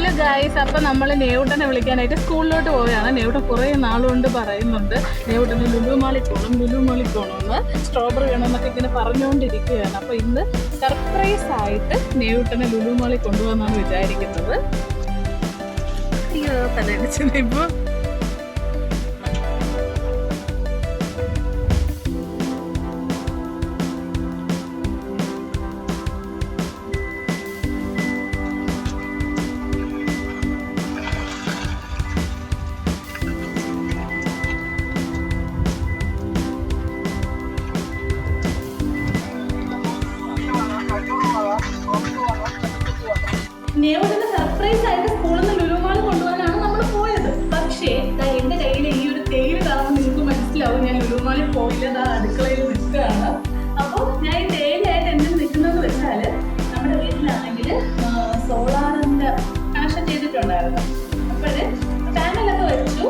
Hello guys, അപ്പം നമ്മൾ നെയ്യൂട്ടനെ വിളിക്കാനായിട്ട് സ്കൂളിലോട്ട് പോവുകയാണ്. നെയ്യൂട്ടൻ കുറേ നാളുകൊണ്ട് പറയുന്നുണ്ട് നെയ്യൂട്ടന് ലുലു മാളിൽ പോകണമെന്ന്, സ്ട്രോബെറി വേണമെന്നൊക്കെ ഇങ്ങനെ പറഞ്ഞുകൊണ്ടിരിക്കുകയാണ്. അപ്പോൾ ഇന്ന് സർപ്രൈസ് ആയിട്ട് നെയ്യൂട്ടനെ ലുലു മാളിൽ കൊണ്ടുപോകാമെന്നാണ് വിചാരിക്കുന്നത്. അയ്യോ തലടിച്ചത് ഇപ്പോൾ. നെയ്യൂട്ടന് സർപ്രൈസ് ആയിട്ട് സ്കൂളിൽ നിന്ന് ലുലു മാളിൽ കൊണ്ടുപോകാനാണ് നമ്മൾ പോയത്. പക്ഷേ എൻ്റെ കയ്യിൽ ഈ ഒരു തേയില കാണുമ്പോൾ നിങ്ങൾക്ക് മനസ്സിലാവും ഞാൻ ലുലു മാളിൽ പോയില്ല, അടുക്കളയിൽ നിൽക്കുകയാണ്. അപ്പോൾ ഞാൻ ഈ തേയിലയായിട്ട് എന്തിനും നിൽക്കുന്നതെന്ന് വെച്ചാൽ നമ്മുടെ വീട്ടിലാണെങ്കിൽ സോളാറിൻ്റെ കണക്ഷൻ ചെയ്തിട്ടുണ്ടായിരുന്നു. അപ്പോൾ പാനലൊക്കെ വെച്ചു,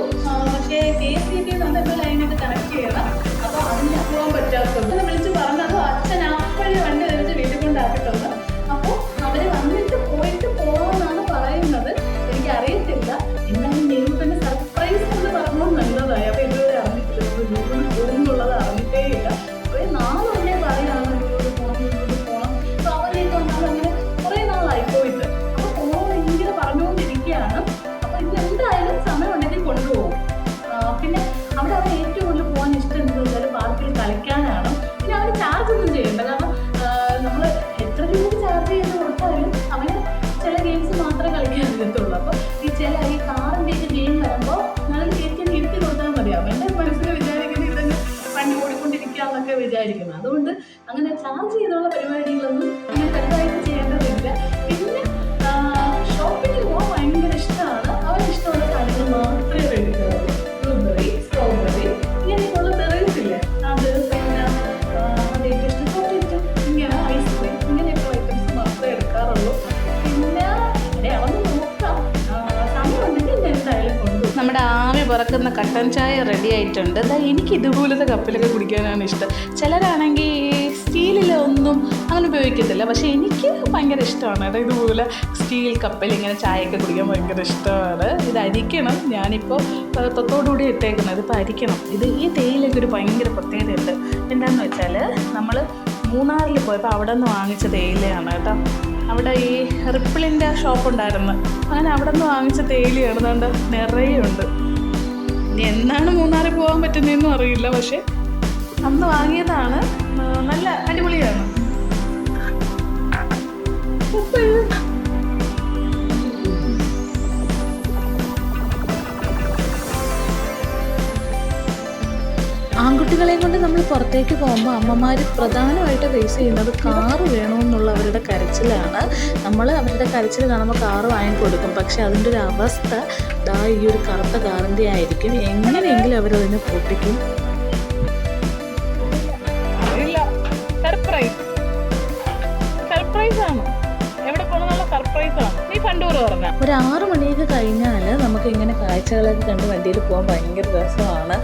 പക്ഷേ KCB വന്നപ്പോൾ ലൈനൊക്കെ കണക്ട് ചെയ്യണം. അപ്പോൾ അതിന് പോകാൻ പറ്റാത്തത് വിളിച്ച് പറഞ്ഞത് അച്ഛൻ അപ്പോഴേ വണ്ടി വരുന്നത് വീട്ടിൽ കൊണ്ടാക്കിയിട്ടുണ്ട്. അപ്പോൾ അവർ വന്നിട്ട് പോയിട്ട് പോകാമെന്നാണ് പറയുന്നത്. എനിക്കറിയത്തില്ല. എന്നാലും നെയ്യൂട്ടൻ്റെ സർപ്രൈസ് എന്ന് പറഞ്ഞാൽ നല്ലതായി. അപ്പോൾ ഇതുവരെ അറിഞ്ഞിട്ടില്ല, ലുലുവിൽ പോകുന്നുള്ളത് അറിഞ്ഞിട്ടേ ഇല്ല. കുറേ നാളുണ്ടേ പറയുകയാണ് ലുലുവിൽ പോകണം. അപ്പോൾ അവരേക്ക് വന്നാൽ അങ്ങനെ കുറേ നാളായി പോയിട്ട്. അപ്പോൾ പോകണം ഇങ്ങനെ പറഞ്ഞുകൊണ്ടിരിക്കുകയാണ്. അപ്പോൾ ഇന്ന് എന്തായാലും സമയം ഉണ്ടെങ്കിൽ കൊണ്ടുപോകും. പിന്നെ അവിടെ അവർ ഏറ്റവും കൂടുതൽ പോകാൻ ഇഷ്ടം എന്താണെന്ന് വെച്ചാൽ പാർക്കിൽ കളിക്കാനാണ്. പിന്നെ അവർ ചാർജ് ഒന്നും ചെയ്യണ്ട, കാരണം നമ്മൾ എത്ര രൂപ ചാർജ് ചെയ്ത് കൊടുത്താലും അവന് ചില ഗെയിംസ് മാത്രമേ കളിക്കാൻ പറ്റത്തുള്ളൂ. അപ്പോൾ ഈ കാറിൻ്റെയൊക്കെ ഗെയിം വരുമ്പോൾ ഞങ്ങൾ കയറ്റി ഇരുത്തി കൊടുത്താൽ മതി. അവൻ്റെ മനസ്സിൽ വിചാരിക്കുന്നത് ഇതന്നെ വണ്ടി ഓടിക്കൊണ്ടിരിക്കുകയെന്നൊക്കെ വിചാരിക്കുന്നത്. അതുകൊണ്ട് അങ്ങനെ ചാർജ് ചെയ്തുള്ള പരിപാടികളൊന്നും അങ്ങനെ വലുതായിട്ട് ചെയ്യേണ്ടതില്ല. പിന്നെ ഷോപ്പിങ്ങിൽ പോകാൻ ഭയങ്കര ഇഷ്ടമാണ്. അവനിഷ്ടമുള്ള കാര്യങ്ങൾ മാത്രമേ എടുക്കാറുള്ളൂ. ബ്ലൂബെറി, സ്ട്രോബെറി, ഇങ്ങനെയൊക്കെയുള്ള ബെറീസ് ഇല്ലേ, അത് പിന്നെ അവൻ്റെ ഏറ്റവും ചോക്ലേറ്റ്, ഇങ്ങനെ ഐസ്ക്രീം, ഇങ്ങനെയൊക്കെയുള്ള ഐറ്റംസ് മാത്രമേ എടുക്കാറുള്ളൂ. പിന്നെ എവിടെയാണെന്ന് നോക്കാം, സമയമുണ്ടെങ്കിൽ ഞാൻ എന്തായാലും കൊണ്ടുപോകും. നമ്മുടെ ആവി പറക്കുന്ന കട്ടൻ ചായ റെഡി ആയിട്ടുണ്ട്. എനിക്ക് ഇതുപോലത്തെ കപ്പിലൊക്കെ കുടിക്കാനാണ് ഇഷ്ടം. ചിലരാണെങ്കിൽ സ്റ്റീലിലൊന്നും അങ്ങനെ ഉപയോഗിക്കത്തില്ല, പക്ഷേ എനിക്ക് ഭയങ്കര ഇഷ്ടമാണ് കേട്ടോ. ഇതുപോലെ സ്റ്റീൽ കപ്പിൽ ഇങ്ങനെ ചായയൊക്കെ കുടിക്കാൻ ഭയങ്കര ഇഷ്ടമാണ്. ഇത് അരിക്കണം. ഞാനിപ്പോൾ തൊത്തോടുകൂടി ഇട്ടേക്കുന്നത്. ഇതിപ്പോൾ അരിക്കണം. ഈ തേയിലൊക്കെ ഒരു ഭയങ്കര പ്രത്യേകതയുണ്ട്. എന്താണെന്ന് വെച്ചാൽ നമ്മൾ മൂന്നാറിൽ പോയപ്പോൾ അവിടെ നിന്ന് വാങ്ങിച്ച തേയിലയാണ് കേട്ടോ. അവിടെ ഈ റിപ്പിളിൻ്റെ ഷോപ്പ് ഉണ്ടായിരുന്നു. അങ്ങനെ അവിടെ നിന്ന് വാങ്ങിച്ച തേയിലയാണ്. അതുകൊണ്ട് നിറയെ ഉണ്ട്. ഇനി എന്നാണ് മൂന്നാറിൽ പോകാൻ പറ്റുന്നതെന്നും അറിയില്ല, പക്ഷെ അന്ന് വാങ്ങിയതാണ്. നല്ല അടിപൊളിയാണ്. ആൺകുട്ടികളെയും കൊണ്ട് നമ്മൾ പുറത്തേക്ക് പോകുമ്പോൾ അമ്മമാർ പ്രധാനമായിട്ട് ഫേസ് ചെയ്യുന്നത് കാറ് വേണമെന്നുള്ള അവരുടെ കരച്ചിലാണ്. നമ്മൾ അവരുടെ കരച്ചിൽ കാണുമ്പോൾ കാറ് വാങ്ങിക്കൊടുക്കും. പക്ഷെ അതിൻ്റെ ഒരു അവസ്ഥ ഈ ഒരു കറുത്ത കാറിൻ്റെ ആയിരിക്കും. എങ്ങനെയെങ്കിലും അവരതിനെ പൊട്ടിക്കും. ഒരു 6 മണിയൊക്കെ കഴിഞ്ഞാൽ നമുക്ക് ഇങ്ങനെ കാഴ്ചകളൊക്കെ കണ്ട് വണ്ടിയിൽ പോകാൻ ഭയങ്കര രസമാണ്.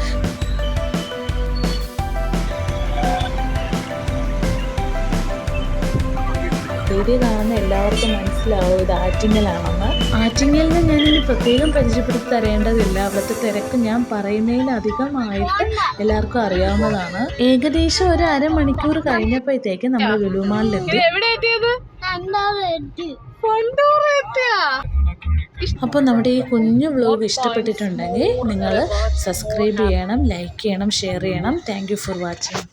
വീഡിയോ കാണുന്ന എല്ലാവർക്കും മനസ്സിലാവും ഇത് ആറ്റിങ്ങലാണെന്ന്. ആറ്റിങ്ങലിന് ഞാനിനി പ്രത്യേകം പരിചയപ്പെടുത്തി തരേണ്ടതില്ല. അവിടുത്തെ തിരക്ക് ഞാൻ പറയുന്നതിലധികമായിട്ട് എല്ലാവർക്കും അറിയാവുന്നതാണ്. ഏകദേശം ഒരു അരമണിക്കൂർ കഴിഞ്ഞപ്പോഴത്തേക്ക് നമ്മൾ ലുലു മാളിലെത്തി. അപ്പോൾ നമ്മുടെ ഈ കുഞ്ഞു വ്ലോഗ് ഇഷ്ടപ്പെട്ടിട്ടുണ്ടെങ്കിൽ നിങ്ങൾ സബ്സ്ക്രൈബ് ചെയ്യണം, ലൈക്ക് ചെയ്യണം, ഷെയർ ചെയ്യണം. Thank you for watching.